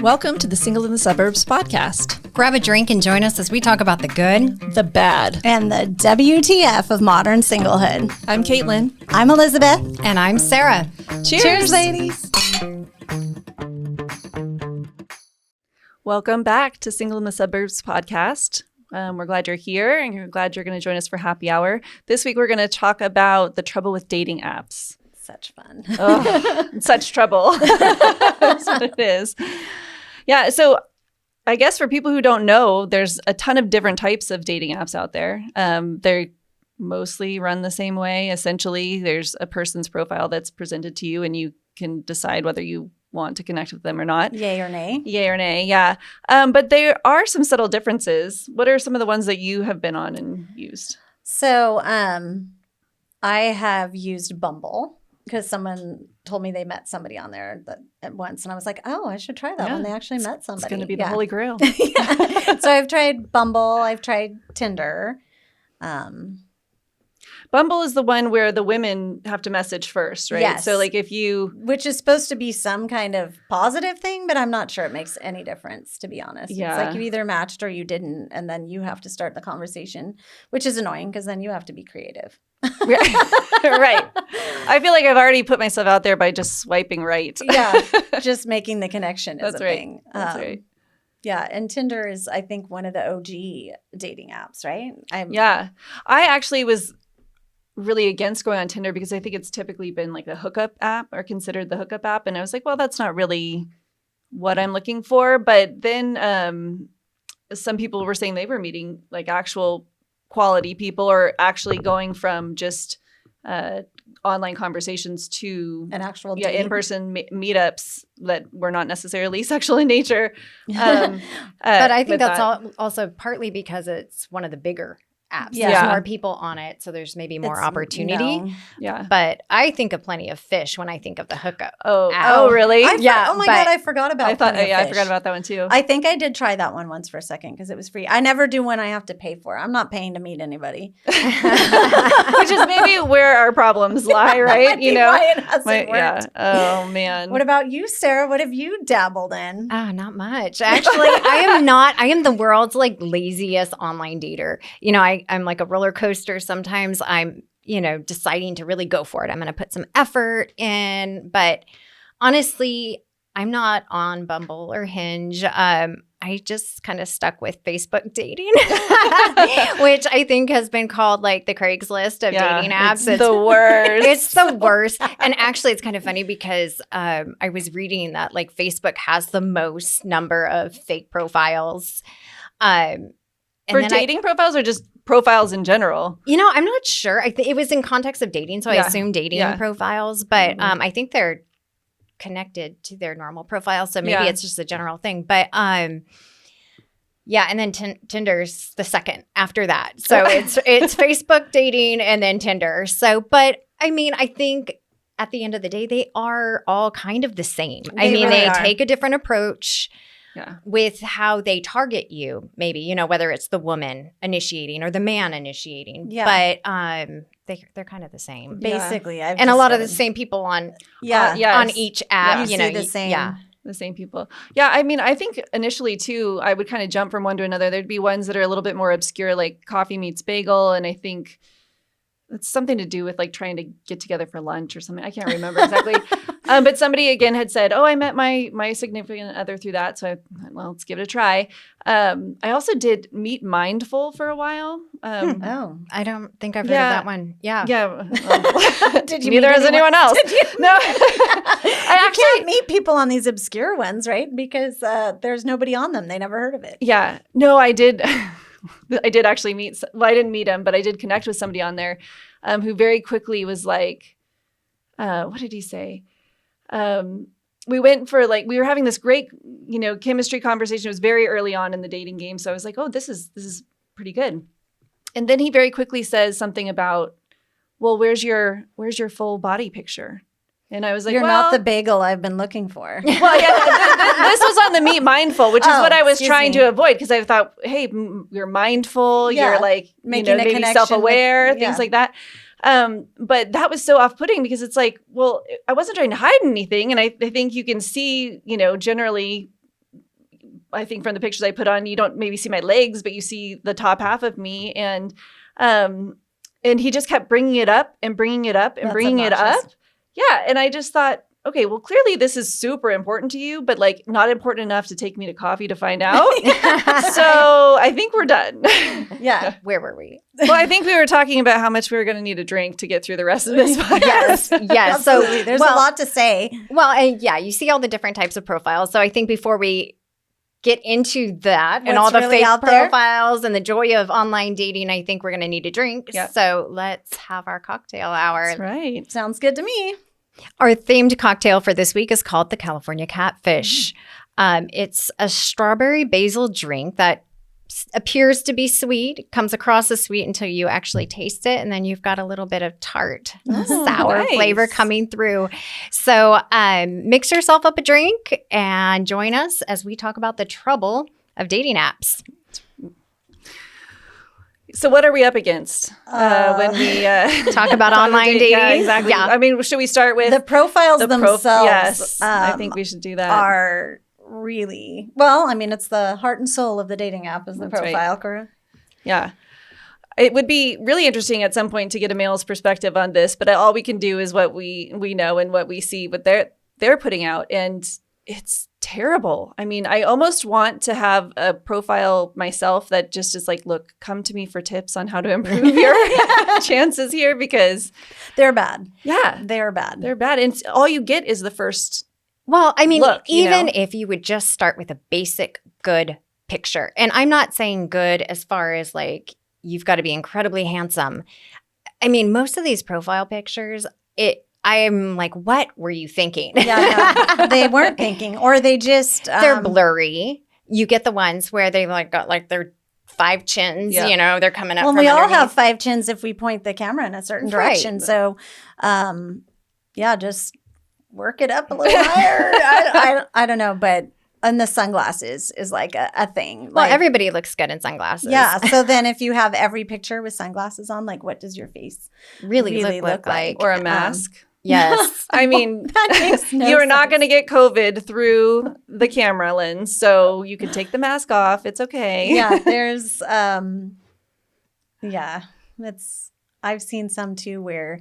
Welcome to the Single in the Suburbs podcast. Grab a drink and join us as we talk about the good, the bad, and the WTF of modern singlehood. I'm Caitlin. I'm Elizabeth. and I'm Sarah. Cheers, ladies. Welcome back to Single in the Suburbs podcast. We're glad you're here and we're glad you're going to join us for happy hour. This week, we're going to talk about the trouble with dating apps. Such fun. Such trouble. That's what it is. Yeah. So I guess for people who don't know, there's a ton of different types of dating apps out there. They mostly run the same way. Essentially, there's a person's profile that's presented to you and you can decide whether you want to connect with them or not. Yay or nay? Yay or nay, yeah. But there are some subtle differences. What are some of the ones that you have been on and used? So I have used Bumble because someone told me they met somebody on there at once. And I was like, oh, I should try that one. They actually met somebody. It's going to be the holy grail. Yeah. So I've tried Bumble. I've tried Tinder. Bumble is the one where the women have to message first, right? Yes. So like if you... Which is supposed to be some kind of positive thing, but I'm not sure it makes any difference, to be honest. Yeah. It's like you either matched or you didn't, and then you have to start the conversation, which is annoying because then you have to be creative. Right. I feel like I've already put myself out there by just swiping right. Yeah. Just making the connection is That's a right. thing. That's right. Yeah. And Tinder is, I think, one of the OG dating apps, right? Yeah. I actually was really against going on Tinder because I think it's typically been like a hookup app or considered the hookup app. And I was like, well, that's not really what I'm looking for. But then some people were saying they were meeting like actual quality people or actually going from just online conversations to an actual in-person meetups that were not necessarily sexual in nature. But I think that's also partly because it's one of the bigger apps. Yeah. There's more people on it, so there's maybe more opportunity. No. Yeah. But I think of Plenty of Fish when I think of the hookup. Oh, really? Oh my God, I forgot about I thought, Plenty of I Fish. forgot about that one too. I think I did try that one once for a second because it was free. I never do one I have to pay for. I'm not paying to meet anybody. Which is maybe where our problems lie, right? You know, why it hasn't worked. Yeah. Oh man. What about you, Sarah? What have you dabbled in? Not much. Actually, I am the world's like laziest online dater. You know, I'm like a roller coaster. Sometimes I'm, deciding to really go for it. I'm going to put some effort in, but honestly, I'm not on Bumble or Hinge. I just kind of stuck with Facebook dating, which I think has been called like the Craigslist of dating apps. It's the worst. It's the worst. And actually, it's kind of funny because I was reading that like Facebook has the most number of fake profiles. For dating profiles or just profiles in general? I'm not sure. It was in context of dating, so I assume dating profiles. But I think they're connected to their normal profile, so maybe it's just a general thing. But and then Tinder's the second after that. So it's Facebook dating and then Tinder. So, but I mean, I think at the end of the day, they are all kind of the same. They take a different approach. Yeah. With how they target you, maybe, whether it's the woman initiating or the man initiating. Yeah. But they're kind of the same. Basically. And a lot of the same people on each app. You see the same. Yeah. The same people. Yeah. I mean, I think initially too, I would kind of jump from one to another. There'd be ones that are a little bit more obscure, like Coffee Meets Bagel. And I think it's something to do with like trying to get together for lunch or something. I can't remember exactly. But somebody again had said, I met my significant other through that. So let's give it a try. I also did Meet Mindful for a while. I don't think I've heard of that one. Yeah. Yeah. Did you neither has anyone else. No. I can't meet people on these obscure ones, right? Because there's nobody on them. They never heard of it. Yeah. No, I did. I did actually I didn't meet him, but I did connect with somebody on there who very quickly was like, what did he say? We went for we were having this great, chemistry conversation. It was very early on in the dating game. So I was like, oh, this is pretty good. And then he very quickly says something about, well, where's your full body picture? And I was like, you're not the bagel I've been looking for. Well, yeah, this was on the Meet Mindful, which is what I was trying to avoid because I thought, hey, you're mindful, you're like, making maybe self-aware, things like that. But that was so off-putting because it's like, well, I wasn't trying to hide anything. And I think you can see, generally I think from the pictures I put on, you don't maybe see my legs, but you see the top half of me. And he just kept bringing it up and bringing it up and bringing it up. Yeah. And I just thought, okay, well, clearly this is super important to you, but like not important enough to take me to coffee to find out. So I think we're done. Yeah. Where were we? Well, I think we were talking about how much we were going to need a drink to get through the rest of this podcast. Yes. So there's a lot to say. Well, and you see all the different types of profiles. So I think before we get into that and all the really fake out there? profiles and the joy of online dating, I think we're going to need a drink. Yep. So let's have our cocktail hour. That's right. Sounds good to me. Our themed cocktail for this week is called the California Catfish. It's a strawberry basil drink that appears to be sweet. It comes across as sweet until you actually taste it. And then you've got a little bit of tart, sour flavor coming through. So mix yourself up a drink and join us as we talk about the trouble of dating apps. So what are we up against when we talk about online dating? Yeah, exactly. Yeah. I mean, should we start with the profiles themselves? Yes, I think we should do that. Are really well. I mean, it's the heart and soul of the dating app is the profile, correct? Yeah. It would be really interesting at some point to get a male's perspective on this, but all we can do is what we know and what we see, what they're putting out, and it's terrible. I mean, I almost want to have a profile myself that just is like, look, come to me for tips on how to improve your chances here, because they're bad. Yeah. They're bad. They're bad. And all you get is the first. Well, I mean, look, even if you would just start with a basic good picture, and I'm not saying good as far as like, you've got to be incredibly handsome. I mean, most of these profile pictures, I'm like, what were you thinking? Yeah, no, they weren't thinking, or they just they're blurry. You get the ones where they like got like their 5 chins. You know, they're coming up. Well, from we all underneath. have 5 chins if we point the camera in a certain direction. Right. So, just work it up a little higher. I don't know, but. And the sunglasses is like a thing. Well, like, everybody looks good in sunglasses. Yeah. So then if you have every picture with sunglasses on, like what does your face really look like? Or a mask. Yes. I mean, that makes no you are not sense. going to get COVID through the camera lens. So you can take the mask off. It's okay. Yeah. There's, I've seen some too where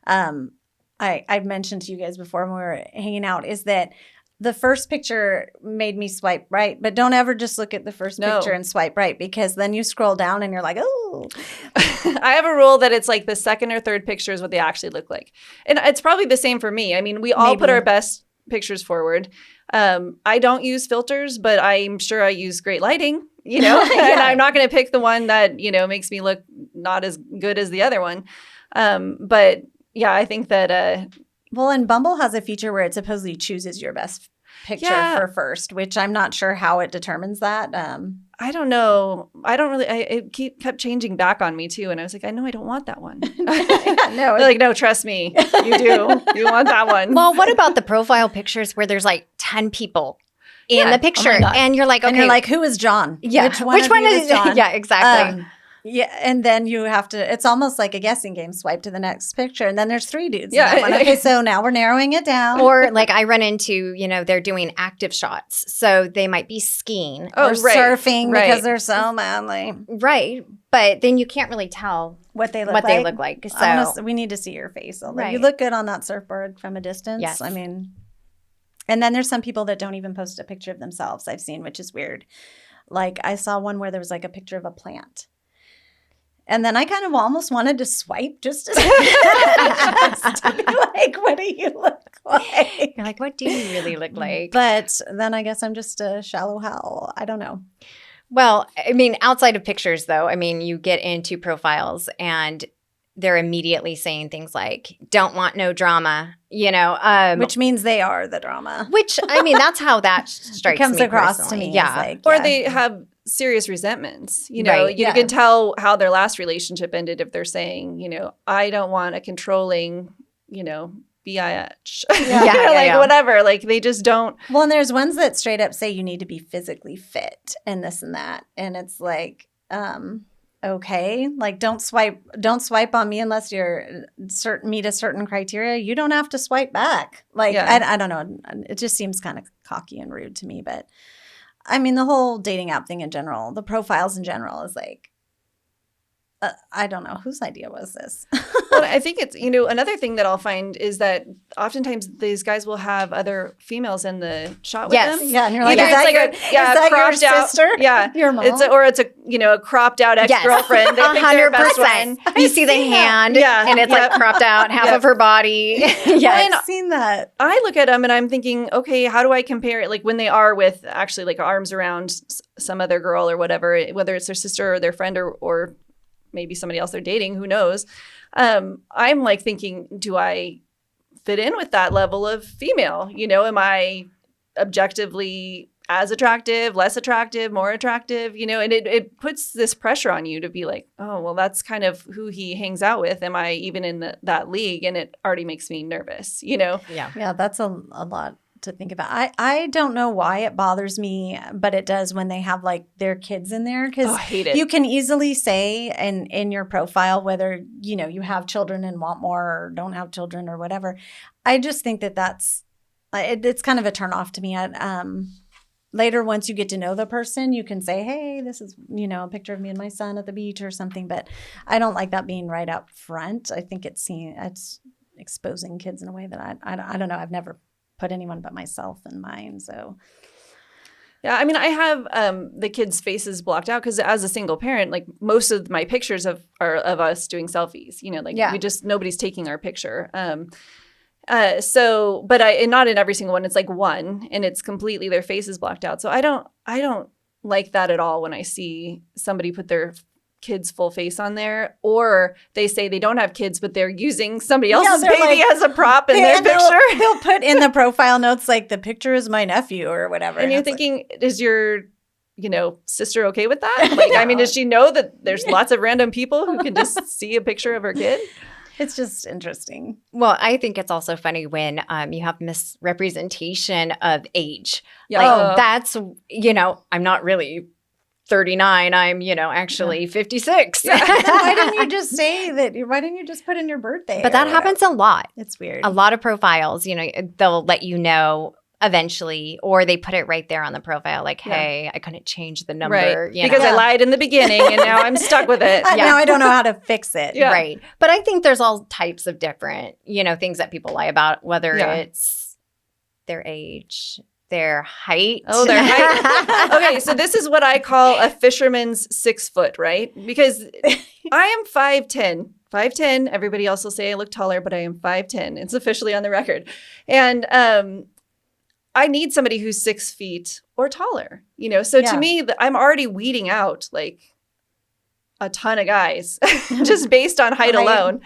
I've mentioned to you guys before when we were hanging out is that the first picture made me swipe right, but don't ever just look at the first picture and swipe right, because then you scroll down and you're like, oh. I have a rule that it's like the second or third picture is what they actually look like. And it's probably the same for me. I mean, we all put our best pictures forward. I don't use filters, but I'm sure I use great lighting, you know, and I'm not going to pick the one that, you know, makes me look not as good as the other one. But yeah, I think that... Well, and Bumble has a feature where it supposedly chooses your best picture for first, which I'm not sure how it determines that. I don't know. I don't really. It kept changing back on me too, and I was like, I know I don't want that one. No, like, no, trust me, you do. You want that one. Well, what about the profile pictures where there's like 10 people in the picture, and you're like, okay, and you're like, who is John? Yeah, which one is John? Yeah, exactly. Yeah, and then you have to, it's almost like a guessing game, swipe to the next picture, and then there's 3 dudes. Yeah. In that one. Okay, so now we're narrowing it down. Or like I run into, you know, they're doing active shots. So they might be skiing. Or surfing because they're so manly. Right. But then you can't really tell what they look like. So we need to see your face. Although you look good on that surfboard from a distance. Yes. I mean, and then there's some people that don't even post a picture of themselves I've seen, which is weird. Like I saw one where there was like a picture of a plant. And then I kind of almost wanted to swipe just to be like, what do you look like? You're like, what do you really look like? But then I guess I'm just a shallow Hal. I don't know. Well, I mean, outside of pictures, though, I mean, you get into profiles and they're immediately saying things like, don't want no drama, you know. Which means they are the drama. Which, I mean, that's how that strikes comes me across personally. to me. Yeah. Like, or they have serious resentments. You know, you can tell how their last relationship ended if they're saying, you know, I don't want a controlling, you know, bitch. Whatever. Like they just don't. Well, and there's ones that straight up say you need to be physically fit and this and that. And it's like, okay, like don't swipe on me unless you're meet a certain criteria. You don't have to swipe back. Like, I don't know. It just seems kind of cocky and rude to me, but I mean, the whole dating app thing in general, the profiles in general is like, I don't know whose idea was this. Well, I think it's, another thing that I'll find is that oftentimes these guys will have other females in the shot with them. Yeah, and you're like, Either is that it's your cropped out, sister? Yeah, Your mom? it's a cropped out ex-girlfriend. They think they're best 100%. friend. You see the hand, Yeah. and it's like cropped out half of her body. Yes. I've seen that. I look at them and I'm thinking, okay, how do I compare it? Like when they are with actually like arms around some other girl or whatever, whether it's their sister or their friend or maybe somebody else they're dating, who knows? I'm like thinking, do I fit in with that level of female? Am I objectively as attractive, less attractive, more attractive? And it puts this pressure on you to be like, oh, well, that's kind of who he hangs out with. Am I even in that league? And it already makes me nervous, Yeah. Yeah, that's a lot to think about. I don't know why it bothers me, but it does when they have like their kids in there, because I hate it. You can easily say in your profile whether you have children and want more or don't have children or whatever. I just think that's it's kind of a turn off to me. Later, once you get to know the person, you can say, hey, this is a picture of me and my son at the beach or something, but I don't like that being right up front. I think it's exposing kids in a way that I don't know. I've never put anyone but myself in mine. So yeah, I mean, I have the kids' faces blocked out because as a single parent, like most of my pictures are of us doing selfies. Nobody's taking our picture. But not in every single one. It's like one, and it's completely their face is blocked out. So I don't like that at all when I see somebody put their kid's full face on there, or they say they don't have kids, but they're using somebody else's baby as a prop in their picture. They'll put in the profile notes like the picture is my nephew or whatever. And you're thinking, is your sister okay with that? Like, I mean, does she know that there's lots of random people who can just see a picture of her kid? It's just interesting. Well, I think it's also funny when you have misrepresentation of age. Yeah. Like that's, I'm not really 39. I'm, actually 56. Then why didn't you just say that? Why didn't you just put in your birthday? But that happens a lot. It's weird. A lot of profiles, they'll let you know eventually, or they put it right there on the profile, like, hey, I couldn't change the number. Right. Because I lied in the beginning and now I'm stuck with it. Now I don't know how to fix it. Yeah. Right. But I think there's all types of different, things that people lie about, whether it's their age, their height. Oh, their height. Okay, so this is what I call a fisherman's 6 foot, right? Because I am 5'10". 5'10". Everybody else will say I look taller, but I am 5'10". It's officially on the record. And I need somebody who's 6 feet or taller, So to me, I'm already weeding out like a ton of guys just based on height alone.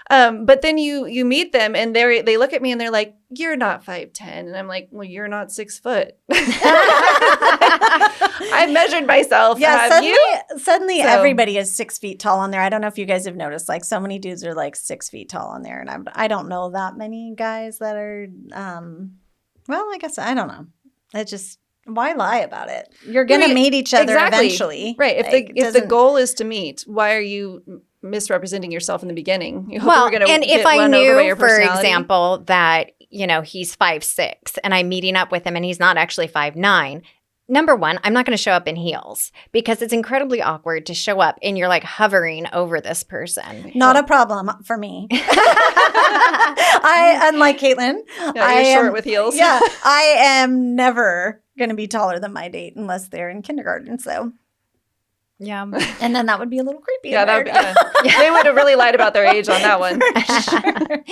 But then you meet them and they look at me and they're like, you're not 5'10". And I'm like, well, you're not 6 foot. I've measured myself. Yeah, suddenly everybody is 6 feet tall on there. I don't know if you guys have noticed, like so many dudes are like 6 feet tall on there. And I don't know that many guys that are, well, I guess, I don't know. It's just, why lie about it? You're going to meet each other eventually. Right. If the goal is to meet, why are you misrepresenting yourself in the beginning? You hope you're going to and if I knew, for example, that, he's 5'6", and I'm meeting up with him and he's not actually 5'9", number one, I'm not going to show up in heels because it's incredibly awkward to show up and you're like hovering over this person. Not a problem for me. Unlike Caitlin, I am short with heels. Yeah, I am never going to be taller than my date unless they're in kindergarten. So, yeah, and then that would be a little creepy. Yeah, that would be, they would have really lied about their age on that one. Sure.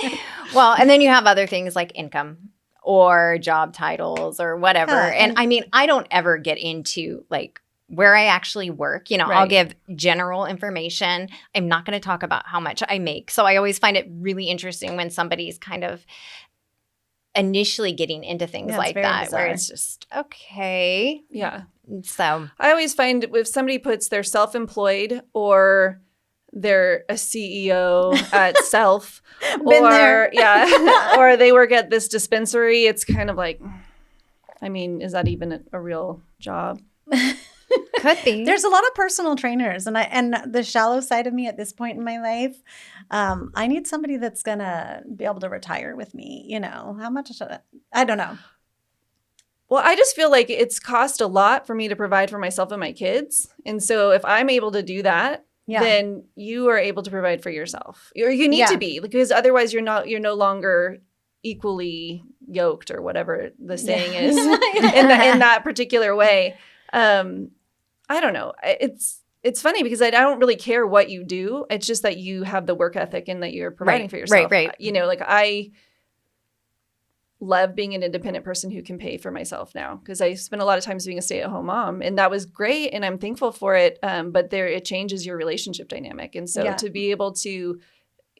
Well, and then you have other things like income or job titles or whatever. And I mean, I don't ever get into like where I actually work. I'll give general information. I'm not going to talk about how much I make. So I always find it really interesting when somebody's kind of initially getting into things like that, bizarre. Where it's just, okay. Yeah. So I always find if somebody puts they're self-employed or they're a CEO at Self, or they work at this dispensary, it's kind of like, I mean, is that even a real job? Could be. There's a lot of personal trainers, and the shallow side of me at this point in my life, I need somebody that's gonna be able to retire with me. How much? I don't know. Well, I just feel like it's cost a lot for me to provide for myself and my kids. And so if I'm able to do that, then you are able to provide for yourself. Or you need to be, because otherwise you're no longer equally yoked, or whatever the saying is in that particular way. I don't know. It's funny because I don't really care what you do. It's just that you have the work ethic and that you're providing for yourself. Right. You know, like I love being an independent person who can pay for myself now, because I spent a lot of times being a stay-at-home mom, and that was great and I'm thankful for it. But it changes your relationship dynamic. And so to be able to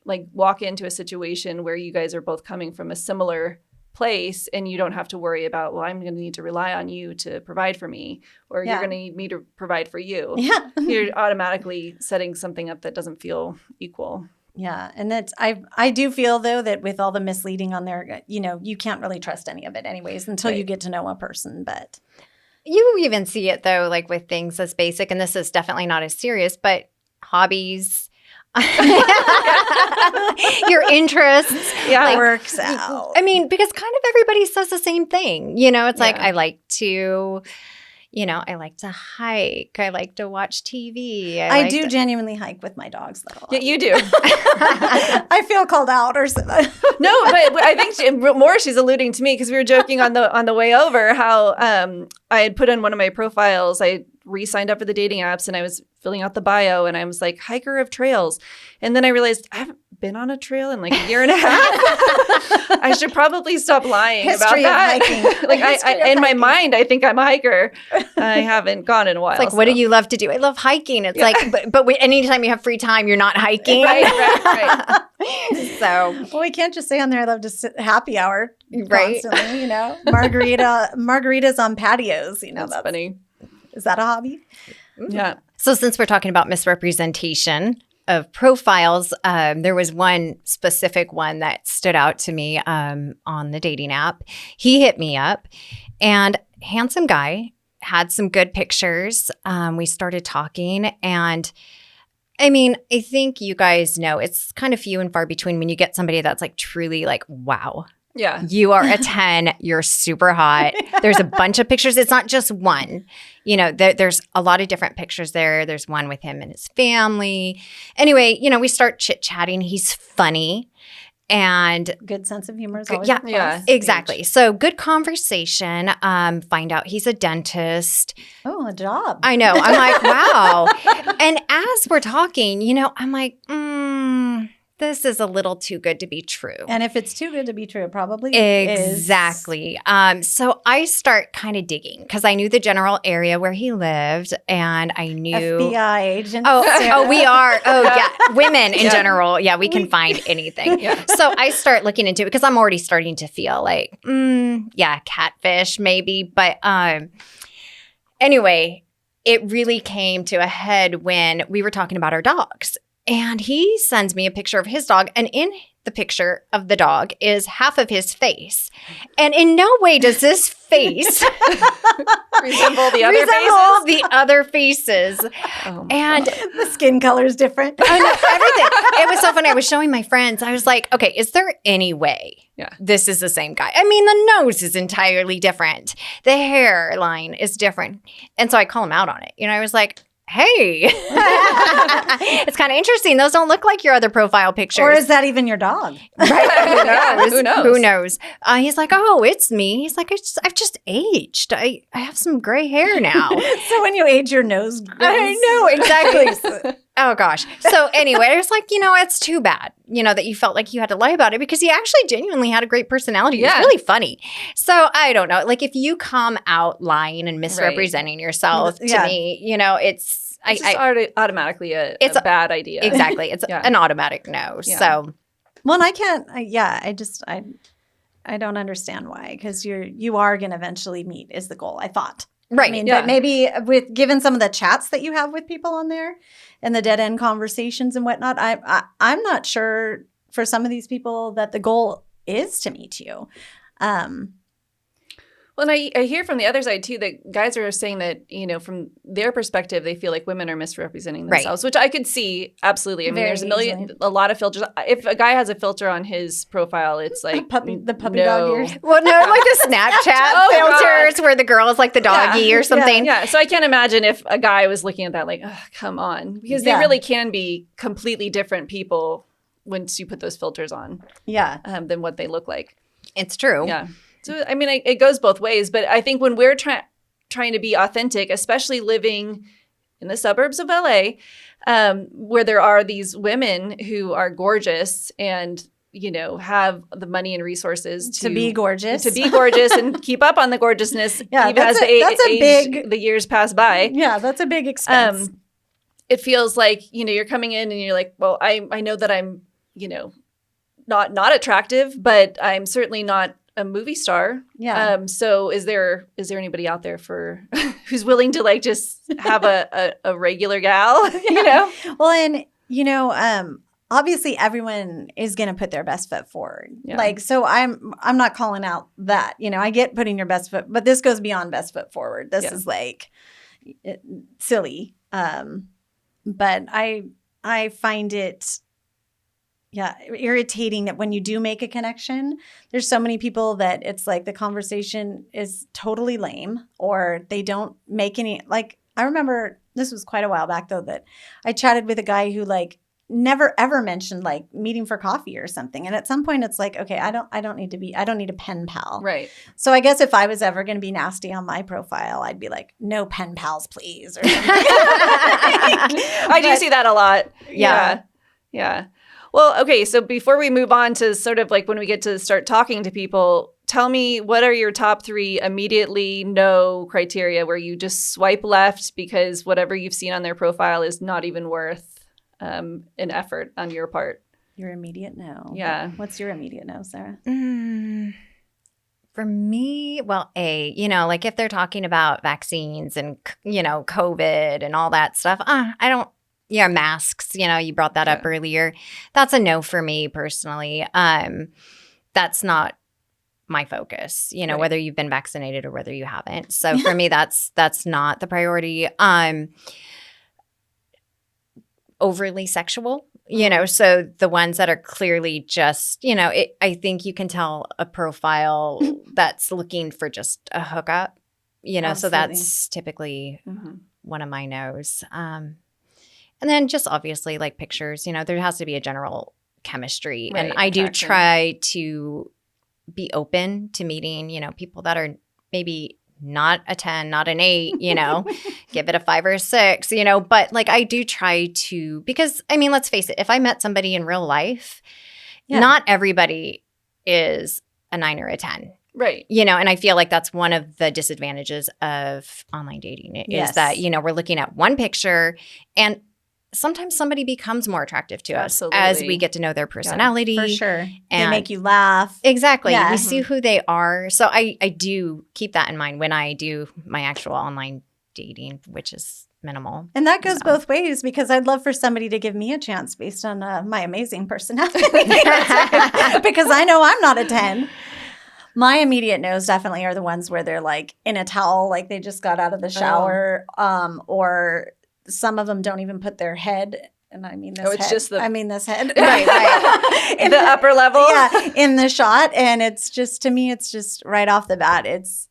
like walk into a situation where you guys are both coming from a similar place and you don't have to worry about, well, I'm going to need to rely on you to provide for me, or you're going to need me to provide for you. Yeah. You're automatically setting something up that doesn't feel equal. Yeah. And that's, I do feel though that with all the misleading on there, you know, you can't really trust any of it anyways until you get to know a person. But you even see it though, like with things as basic, and this is definitely not as serious, but hobbies, your interests. Like, works out. I mean, because kind of everybody says the same thing. You know, it's like, I like to hike. I like to watch TV. I do genuinely hike with my dogs, though. Yeah, you do. I feel called out or something. No, but I think she's alluding to me, because we were joking on the way over how I had put in one of my profiles. I re-signed up for the dating apps and I was filling out the bio and I was like, hiker of trails. And then I realized I haven't been on a trail in like a year and a half. I should probably stop lying about that. Like in my mind, I think I'm a hiker. I haven't gone in a while. It's like, what do you love to do? I love hiking. It's like, but anytime you have free time, you're not hiking. Right. So, well, we can't just say on there, I love to sit happy hour constantly, you know, margaritas on patios, you know. That's funny. Is that a hobby? Yeah. So since we're talking about misrepresentation of profiles, there was one specific one that stood out to me on the dating app. He hit me up, and handsome guy, had some good pictures. We started talking, and I mean, I think you guys know it's kind of few and far between when you get somebody that's like truly like, wow. Yeah. You are a 10. You're super hot. There's a bunch of pictures. It's not just one. You know, there's a lot of different pictures there. There's one with him and his family. Anyway, you know, we start chit-chatting. He's funny. And good sense of humor is always a plus. Yeah, exactly. So good conversation. Find out he's a dentist. Oh, a job. I know. I'm like, wow. And as we're talking, you know, I'm like, this is a little too good to be true. And if it's too good to be true, it probably exactly. So I start kind of digging because I knew the general area where he lived, and I knew FBI agents. Oh, we are. Oh, yeah. Women in general. Yeah, we can find anything. So I start looking into it because I'm already starting to feel like, catfish maybe. But anyway, it really came to a head when we were talking about our dogs. And he sends me a picture of his dog, and in the picture of the dog is half of his face. And in no way does this face resemble the other faces. Oh and God. The skin color is different. I know, everything. It was so funny. I was showing my friends. I was like, okay, is there any way this is the same guy? I mean, the nose is entirely different. The hairline is different. And so I call him out on it. You know, I was like, hey, it's kind of interesting. Those don't look like your other profile pictures. Or is that even your dog? Right? Who knows? Who knows? He's like, oh, it's me. He's like, I've just aged. I have some gray hair now. So when you age, your nose grows. I know, exactly. Oh, gosh. So anyway, I was like, you know, it's too bad, you know, that you felt like you had to lie about it because he actually genuinely had a great personality. He was really funny. So I don't know. Like if you come out lying and misrepresenting yourself to me, you know, it's automatically a bad idea. Exactly. It's an automatic no. Yeah. So. Well, and I can't, I don't understand why, because you are going to eventually meet is the goal, I thought. Right. I mean, but maybe given some of the chats that you have with people on there and the dead end conversations and whatnot, I'm not sure for some of these people that the goal is to meet you. Well, and I hear from the other side too that guys are saying that, you know, from their perspective, they feel like women are misrepresenting themselves, which I could see absolutely. I mean, there's a lot of filters. If a guy has a filter on his profile, it's like the puppy dog ears. Well, no, like the Snapchat filters where the girl is like the doggy or something. Yeah. So I can't imagine if a guy was looking at that like, oh, come on, because they really can be completely different people once you put those filters on. Yeah. Than what they look like. It's true. Yeah. So, I mean, it goes both ways, but I think when we're trying to be authentic, especially living in the suburbs of LA, where there are these women who are gorgeous and, you know, have the money and resources to be gorgeous, and keep up on the gorgeousness, even as the years pass by. Yeah, that's a big expense. It feels like, you know, you're coming in and you're like, well, I know that I'm, you know, not attractive, but I'm certainly not a movie star. Yeah. So is there anybody out there for who's willing to like just have a regular gal, you know? Well, and you know, obviously everyone is going to put their best foot forward. Yeah. Like, so I'm not calling out that, you know, I get putting your best foot, but this goes beyond best foot forward. This is like silly. But I find it irritating that when you do make a connection, there's so many people that it's like the conversation is totally lame or they don't make any, like, I remember this was quite a while back though, that I chatted with a guy who like never ever mentioned like meeting for coffee or something. And at some point it's like, okay, I don't need a pen pal. Right. So I guess if I was ever going to be nasty on my profile, I'd be like, no pen pals, please. Or something. I do see that a lot. Yeah. Well, okay, so before we move on to sort of like when we get to start talking to people, tell me what are your top 3 immediately no criteria where you just swipe left because whatever you've seen on their profile is not even worth an effort on your part? Your immediate no. Yeah. What's your immediate no, Sarah? For me, well, you know, like if they're talking about vaccines and, you know, COVID and all that stuff, I don't. Yeah, masks, you know, you brought that up earlier. That's a no for me personally. That's not my focus, you know, whether you've been vaccinated or whether you haven't. So for me, that's not the priority. Overly sexual, you know, so the ones that are clearly just, you know, I think you can tell a profile that's looking for just a hookup, you know, Absolutely. So that's typically one of my no's. And then just obviously like pictures, you know, there has to be a general chemistry. Right, and I do try to be open to meeting, you know, people that are maybe not a 10, not an 8, you know, give it a 5 or a 6, you know, but like I do try to, because I mean, let's face it, if I met somebody in real life, not everybody is a 9 or a 10. Right. You know, and I feel like that's one of the disadvantages of online dating is that, you know, we're looking at one picture and sometimes somebody becomes more attractive to us as we get to know their personality. For sure. And they make you laugh. Exactly. Yeah. We see who they are. So I do keep that in mind when I do my actual online dating, which is minimal. And that goes both ways because I'd love for somebody to give me a chance based on my amazing personality. Because I know I'm not a 10. My immediate no's definitely are the ones where they're like in a towel, like they just got out of the shower, or some of them don't even put their head, and I mean this head. Just I mean this head. Right. In the upper level. Yeah, in the shot. And it's just, to me, it's just right off the bat, it's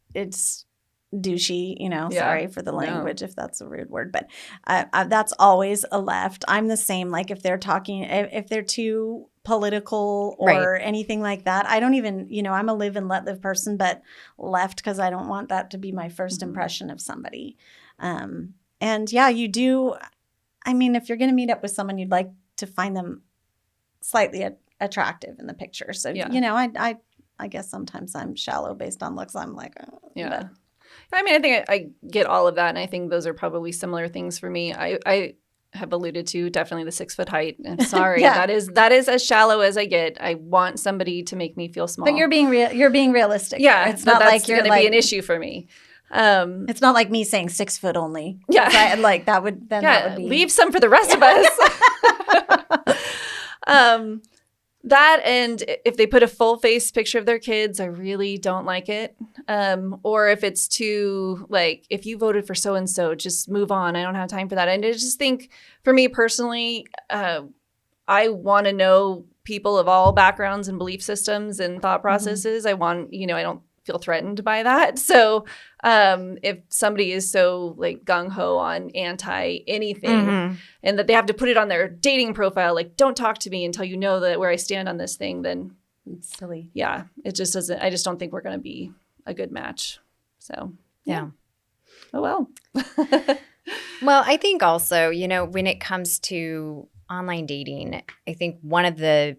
douchey, you know, sorry for the language if that's a rude word, but that's always a left. I'm the same, like if they're talking, if they're too political or anything like that, I don't even, you know, I'm a live and let live person, but left because I don't want that to be my first impression of somebody. And yeah, you do. I mean, if you're going to meet up with someone, you'd like to find them slightly attractive in the picture. So, you know, I guess sometimes I'm shallow based on looks. I'm like, But. I mean, I think I get all of that. And I think those are probably similar things for me. I have alluded to definitely the 6 foot height. I'm sorry. That is as shallow as I get. I want somebody to make me feel small. But you're being realistic. Yeah. It's not like you're going to be an issue for me. It's not like me saying 6 foot only. Yeah. That would be. Leave some for the rest of us. That, and if they put a full face picture of their kids, I really don't like it. Or if it's too, like, if you voted for so-and-so, just move on. I don't have time for that. And I just think, for me personally, I want to know people of all backgrounds and belief systems and thought processes. I want, I don't feel threatened by that. So if somebody is so like gung-ho on anti anything and that they have to put it on their dating profile, like, don't talk to me until you know that where I stand on this thing, then it's silly. Yeah, it just doesn't, I just don't think we're going to be a good match. So yeah. Oh, well. Well, I think also, when it comes to online dating, I think one of the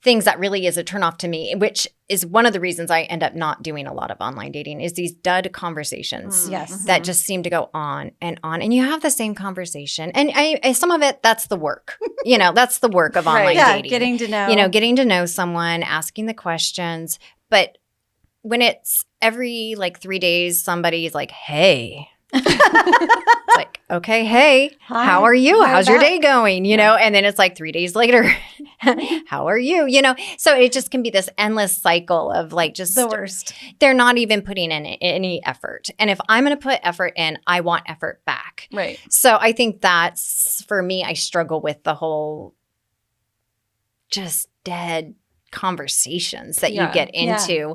things that really is a turnoff to me, which is one of the reasons I end up not doing a lot of online dating, is these dud conversations that just seem to go on. And you have the same conversation. And some of it, that's the work. That's the work of online dating. Getting to know. Getting to know someone, asking the questions. But when it's every 3 days, somebody's like, hey. It's like, okay, hey, hi, how are you? How's your day going? Yeah. And then it's 3 days later, how are you? So it just can be this endless cycle of just the worst. They're not even putting in any effort. And if I'm going to put effort in, I want effort back. Right. So I think that's, for me, I struggle with the whole just dead conversations that you get into.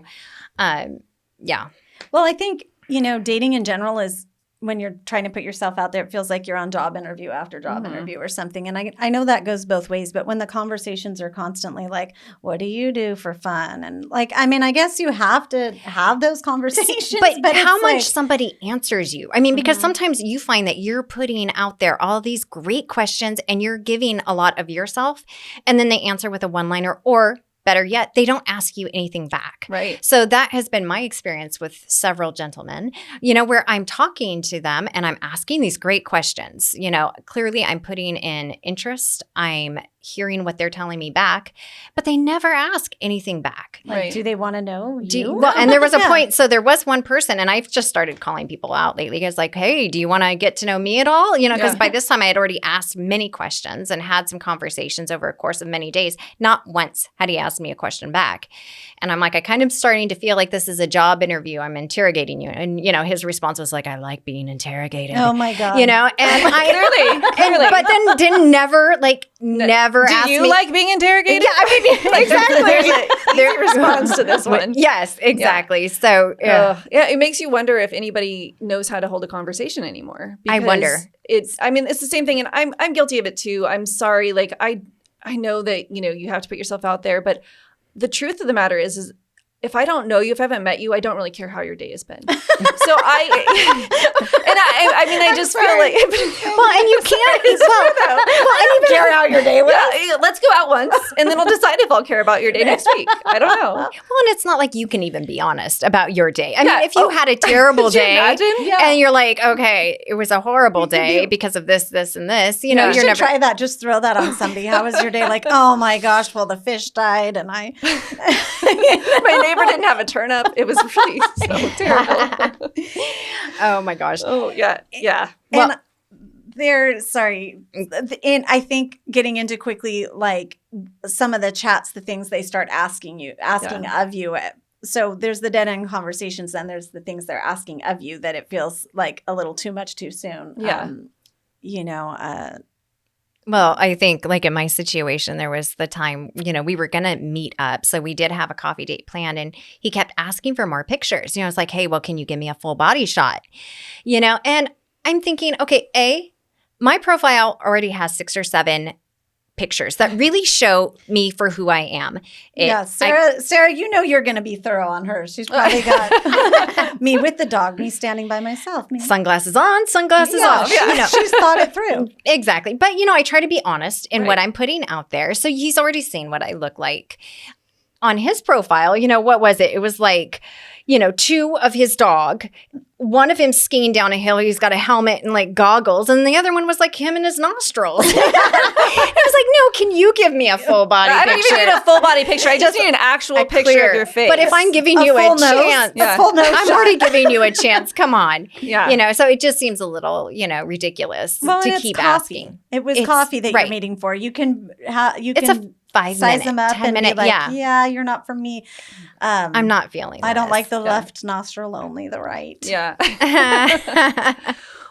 Yeah. Well, I think, dating in general is, when you're trying to put yourself out there, it feels like you're on job interview after job interview or something. And I know that goes both ways, but when the conversations are constantly like, what do you do for fun? And I guess you have to have those conversations. But how much somebody answers you? Because sometimes you find that you're putting out there all these great questions and you're giving a lot of yourself, and then they answer with a one-liner, or better yet, they don't ask you anything back. Right. So that has been my experience with several gentlemen, where I'm talking to them and I'm asking these great questions. Clearly I'm putting in interest. I'm hearing what they're telling me back, but they never ask anything back. Do they want to know you? Well, and there was a point. So there was one person, and I've just started calling people out lately. It's like, hey, do you want to get to know me at all? Because by this time I had already asked many questions and had some conversations over a course of many days. Not once had he asked me a question back. And I'm like, I kind of starting to feel like this is a job interview. I'm interrogating you. And, his response was like, I like being interrogated. Oh my God. And I clearly. But then didn't never ask me. Do you like being interrogated? Yeah, exactly. There's a response to this one. Yes, exactly. Yeah. So, it makes you wonder if anybody knows how to hold a conversation anymore. I wonder. It's the same thing. And I'm guilty of it too. I'm sorry. I know that, you have to put yourself out there, but the truth of the matter is if I don't know you, if I haven't met you, I don't really care how your day has been. So I just feel like, well, and you can't, I don't care how your day was. Yeah, let's go out once and then I'll decide if I'll care about your day next week. I don't know. Well, and it's not like you can even be honest about your day. I mean, if you had a terrible day and you're like, okay, it was a horrible day because of this, this, and this, you should try that. Just throw that on somebody. How was your day? Like, oh my gosh, well, the fish died and my neighbor didn't have a turnip. It was really so terrible. Oh my gosh. Oh yeah. Yeah. Well, and I think getting into quickly, some of the chats, the things they start asking of you. So there's the dead end conversations, then there's the things they're asking of you that it feels like a little too much too soon. Yeah. Well, I think in my situation, there was the time, we were going to meet up. So we did have a coffee date planned and he kept asking for more pictures. It's like, hey, well, can you give me a full body shot? And I'm thinking, okay, my profile already has 6 or 7 pictures that really show me for who I am. Sarah, you're going to be thorough on hers. She's probably got me with the dog, me standing by myself. Sunglasses on, sunglasses off. Yeah. She's thought it through. Exactly. But, I try to be honest in what I'm putting out there. So he's already seen what I look like. On his profile, what was it? It was 2 of his dog. One of him skiing down a hill. He's got a helmet and goggles. And the other one was him and his nostrils. I was like, no, can you give me a full body picture? I don't even need a full body picture. I just need an actual picture of your face. But if I'm giving you a chance, I'm already giving you a chance. Come on. Yeah. So it just seems a little, ridiculous to keep asking. It was coffee that you're meeting for. You can. It's a size them up 10 and minute, be like, yeah, you're not for me. I'm not feeling I don't this. like the left nostril only, the right. Yeah.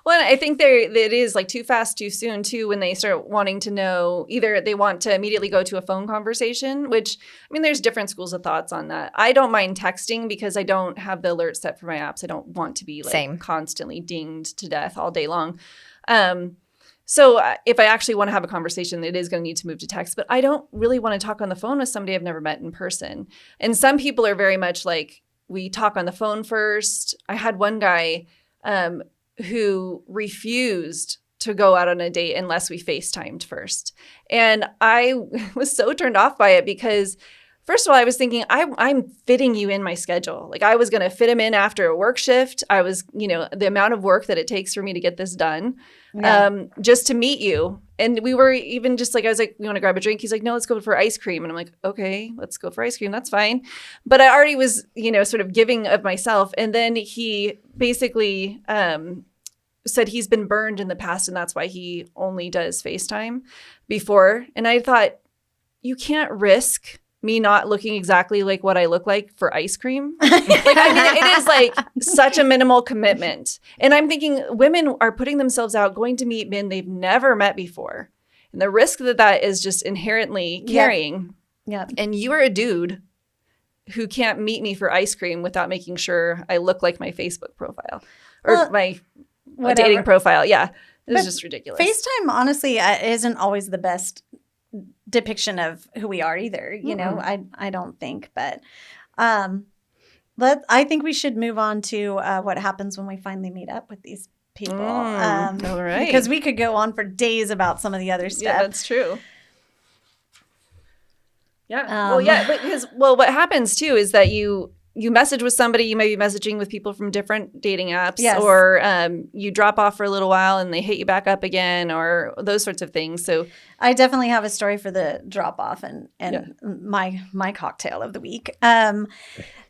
Well, I think it is like too fast, too soon, too, when they start wanting to know, either they want to immediately go to a phone conversation, which, I mean, there's different schools of thoughts on that. I don't mind texting because I don't have the alerts set for my apps. I don't want to be like constantly dinged to death all day long. So if I actually want to have a conversation, it is going to need to move to text. But I don't really want to talk on the phone with somebody I've never met in person. And some people are very much like, we talk on the phone first. I had one guy who refused to go out on a date unless we FaceTimed first. And I was so turned off by it because, first of all, I was thinking, I'm fitting you in my schedule. Like I was going to fit him in after a work shift. I was, the amount of work that it takes for me to get this done, just to meet you. And we were even just like, I was like, we want to grab a drink? He's like, no, let's go for ice cream. And I'm like, okay, let's go for ice cream. That's fine. But I already was, sort of giving of myself. And then he basically said he's been burned in the past and that's why he only does FaceTime before. And I thought, you can't risk me not looking exactly like what I look like for ice cream. It is like such a minimal commitment. And I'm thinking women are putting themselves out, going to meet men they've never met before. And the risk that is just inherently carrying. Yeah. And you are a dude who can't meet me for ice cream without making sure I look like my Facebook profile or my dating profile. Yeah. It was just ridiculous. FaceTime, honestly, isn't always the best depiction of who we are either. I don't think. But I think we should move on to what happens when we finally meet up with these people. All right. Because we could go on for days about some of the other stuff. Yeah, that's true. Yeah. Because what happens too is that you message with somebody, you may be messaging with people from different dating apps, or you drop off for a little while and they hit you back up again, or those sorts of things. So I definitely have a story for the drop off and my cocktail of the week.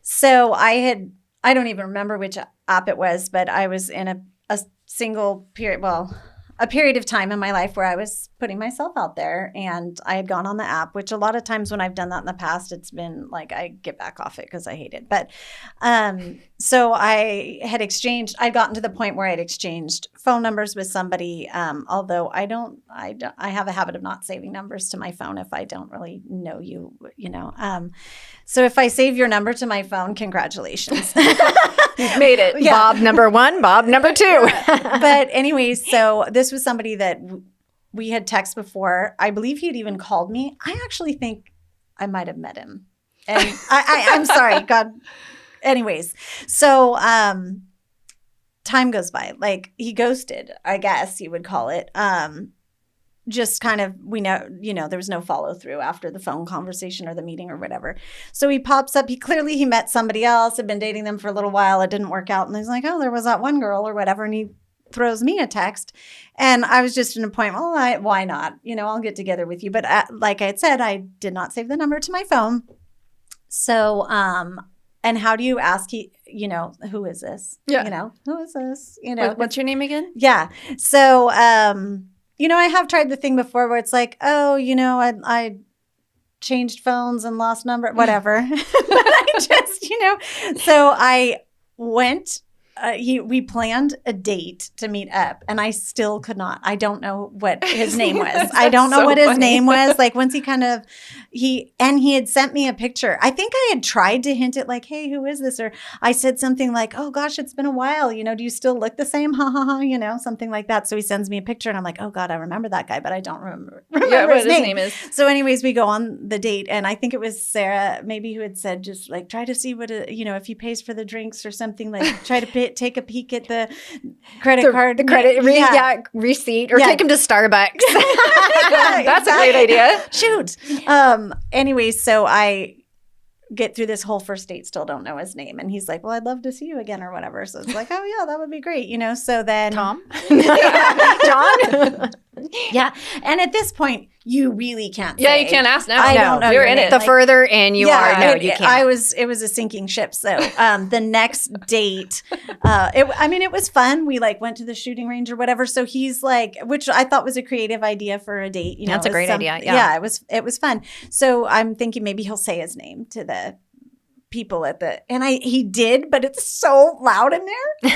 So I don't even remember which app it was, but I was in a single period, a period of time in my life where I was putting myself out there, and I had gone on the app, which a lot of times when I've done that in the past, it's been like I get back off it because I hate it. But so I'd gotten to the point where I'd exchanged phone numbers with somebody, although I have a habit of not saving numbers to my phone if I don't really know you, So if I save your number to my phone, congratulations. You've made it. Yeah. Bob number 1, Bob number 2. But anyways, so this was somebody that we had texted before. I believe he had even called me. I actually think I might have met him. And I'm sorry, God. Anyways, so time goes by. Like he ghosted, I guess you would call it. Just kind of, we know, there was no follow through after the phone conversation or the meeting or whatever. So he pops up. He met somebody else, had been dating them for a little while. It didn't work out. And he's like, oh, there was that one girl or whatever. And he throws me a text. And I was just in a point, well, why not? I'll get together with you. But like I had said, I did not save the number to my phone. So, and how do you ask, who is this? Yeah. Who is this? What's your name again? Yeah. So, I have tried the thing before where it's like, oh, I changed phones and lost number, whatever. But I just, so I went, we planned a date to meet up and I still could not. I don't know what his name was. I don't know what his name was. Like once he had sent me a picture. I think I had tried to hint at like, hey, who is this? Or I said something like, oh gosh, it's been a while. Do you still look the same? Ha ha ha, something like that. So he sends me a picture and I'm like, oh God, I remember that guy, but I don't remember what his name is. So anyways, we go on the date and I think it was Sarah maybe who had said, just like, try to see what, if he pays for the drinks or something, like try to take a peek at the credit card. The credit receipt, or take him to Starbucks. That's a great idea. Shoot. Anyway, so I get through this whole first date, still don't know his name. And he's like, well, I'd love to see you again or whatever. So it's like, oh yeah, that would be great. So then Tom? John? Yeah. And at this point, you really can't Yeah, say. you can't ask now. I don't know. You're in it. The further in you are, no, you can't. It was a sinking ship. So the next date, it was fun. We like went to the shooting range or whatever. So he's like, which I thought was a creative idea for a date. You know, that's a great idea. Yeah, it was fun. So I'm thinking maybe he'll say his name to the people he did, but it's so loud in there.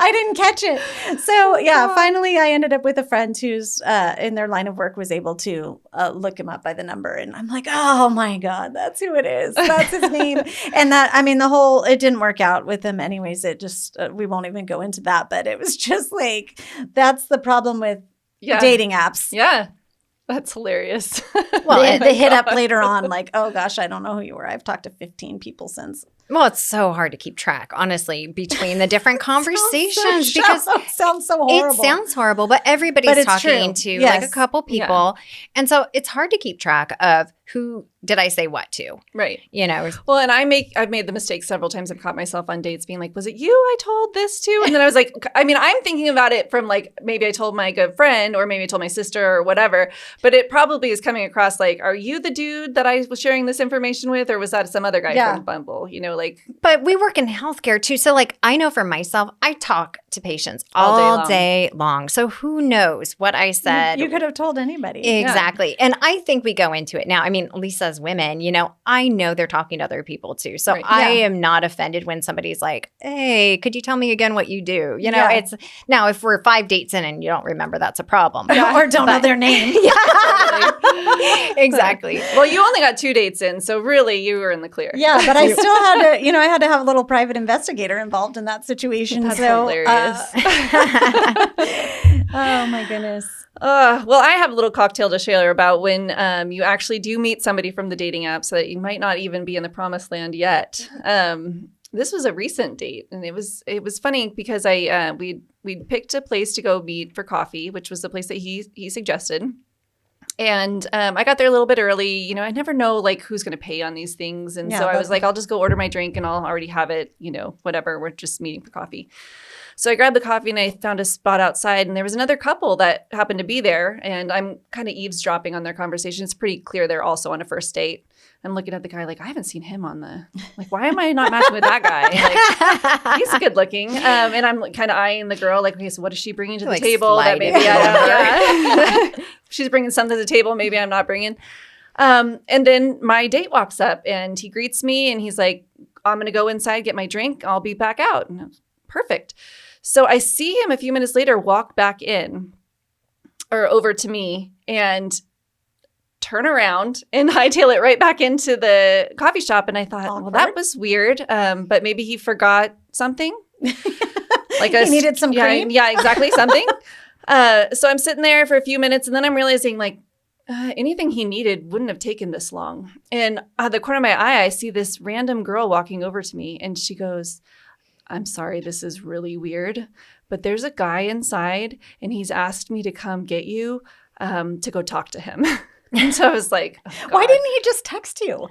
I didn't catch it. So yeah, finally I ended up with a friend who's in their line of work was able to look him up by the number. And I'm like, oh my God, that's who it is. That's his name. And it didn't work out with him anyways. It just, we won't even go into that, but it was just like, that's the problem with dating apps. Yeah. That's hilarious. Well, they hit up later on like, oh gosh, I don't know who you were. I've talked to 15 people since. Well, it's so hard to keep track, honestly, between the different conversations because it sounds so horrible. It sounds horrible, but everybody's talking to like a couple people. Yeah. And so it's hard to keep track of who did I say what to? Right. You know. Well, and I've made the mistake several times. I've caught myself on dates being like, was it you I told this to? And then I was like, I'm thinking about it from like, maybe I told my good friend or maybe I told my sister or whatever, but it probably is coming across like, are you the dude that I was sharing this information with? Or was that some other guy from Bumble? You know, like. But we work in healthcare too. So like, I know for myself, I talk to patients all day long. So who knows what I said? You could have told anybody. Exactly. Yeah. And I think we go into it now. I mean, at least as women, you know, I know they're talking to other people too. So I am not offended when somebody's like, hey, could you tell me again what you do? You know, it's now if we're 5 dates in and you don't remember, that's a problem. Or don't know their name. Exactly. Well, you only got 2 dates in. So really you were in the clear. Yeah. But I still had to, I had to have a little private investigator involved in that situation. That's hilarious. Oh my goodness. Well, I have a little cocktail to share about when you actually do meet somebody from the dating app so that you might not even be in the promised land yet. This was a recent date, and it was funny because we'd picked a place to go meet for coffee, which was the place that he suggested. And I got there a little bit early. You know, I never know like who's going to pay on these things. And so I was like, I'll just go order my drink and I'll already have it, whatever. We're just meeting for coffee. So I grabbed the coffee and I found a spot outside and there was another couple that happened to be there. And I'm kind of eavesdropping on their conversation. It's pretty clear they're also on a first date. I'm looking at the guy like, I haven't seen him why am I not matching with that guy? Like, he's good looking. And I'm kind of eyeing the girl like, okay, so what is she bringing to the table that maybe I don't She's bringing something to the table maybe I'm not bringing. And then my date walks up and he greets me and he's like, I'm going to go inside, get my drink. I'll be back out. And I was, perfect. So I see him a few minutes later walk back in or over to me and turn around and hightail it right back into the coffee shop. And I thought, well, that was weird. But maybe he forgot something. Like he needed some cream? Yeah, exactly. Something. So I'm sitting there for a few minutes and then I'm realizing like anything he needed wouldn't have taken this long. And out of the corner of my eye, I see this random girl walking over to me and she goes, I'm sorry, this is really weird, but there's a guy inside and he's asked me to come get you to go talk to him. And so I was like, oh, why didn't he just text you?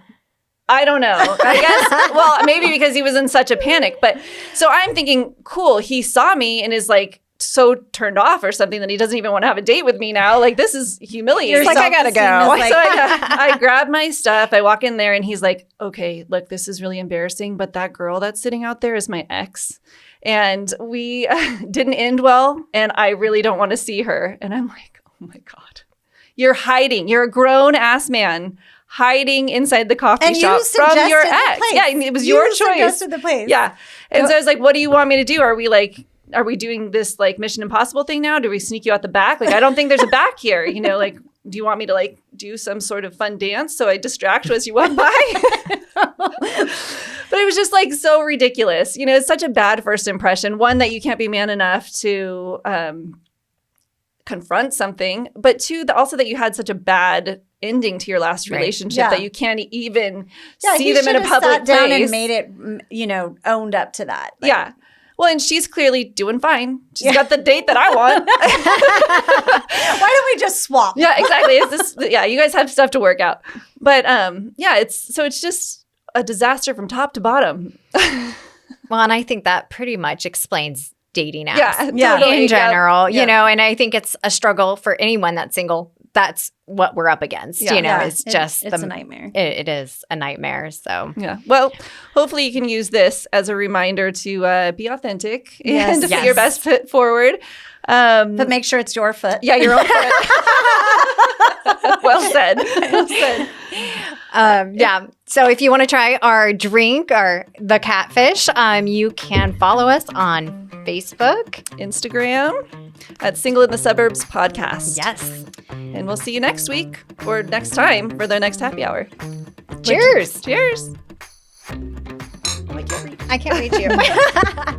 I don't know. I guess, well, maybe because he was in such a panic. But so I'm thinking, cool, he saw me and is like so turned off or something that he doesn't even want to have a date with me now. Like, this is humiliating. He's like, I gotta go. So I grab my stuff. I walk in there and he's like, okay, look, this is really embarrassing, but that girl that's sitting out there is my ex. And we didn't end well. And I really don't want to see her. And I'm like, oh my God. You're hiding. You're a grown ass man hiding inside the coffee shop from your ex. Yeah, it was your choice. You suggested the place. Yeah. And so I was like, what do you want me to do? Are we doing this like Mission Impossible thing now? Do we sneak you out the back? Like, I don't think there's a back here. Like, do you want me to like do some sort of fun dance so I distract you as you walk by? But it was just like so ridiculous. It's such a bad first impression. One, that you can't be man enough to confront something, but two, also that you had such a bad ending to your last relationship that you can't even see them in a public place. Down and made it, owned up to that. Like, yeah. Well, and she's clearly doing fine. She's got the date that I want. Why don't we just swap? Yeah, exactly. You guys have stuff to work out. But it's just a disaster from top to bottom. Well, and I think that pretty much explains dating apps. Yeah, totally. In general, Yeah. you know, and I think it's a struggle for anyone that's single. That's what we're up against, you know, it's just it's a nightmare. It is a nightmare. So, yeah. Well, hopefully you can use this as a reminder to be authentic and to put your best foot forward. But make sure it's your foot. Yeah, your own foot. Well said. Well said. Yeah. So if you want to try our drink or the catfish, you can follow us on Facebook, Instagram at Single in the Suburbs podcast. Yes. And we'll see you next week or next time for the next happy hour. Cheers. Cheers. I can't reach you.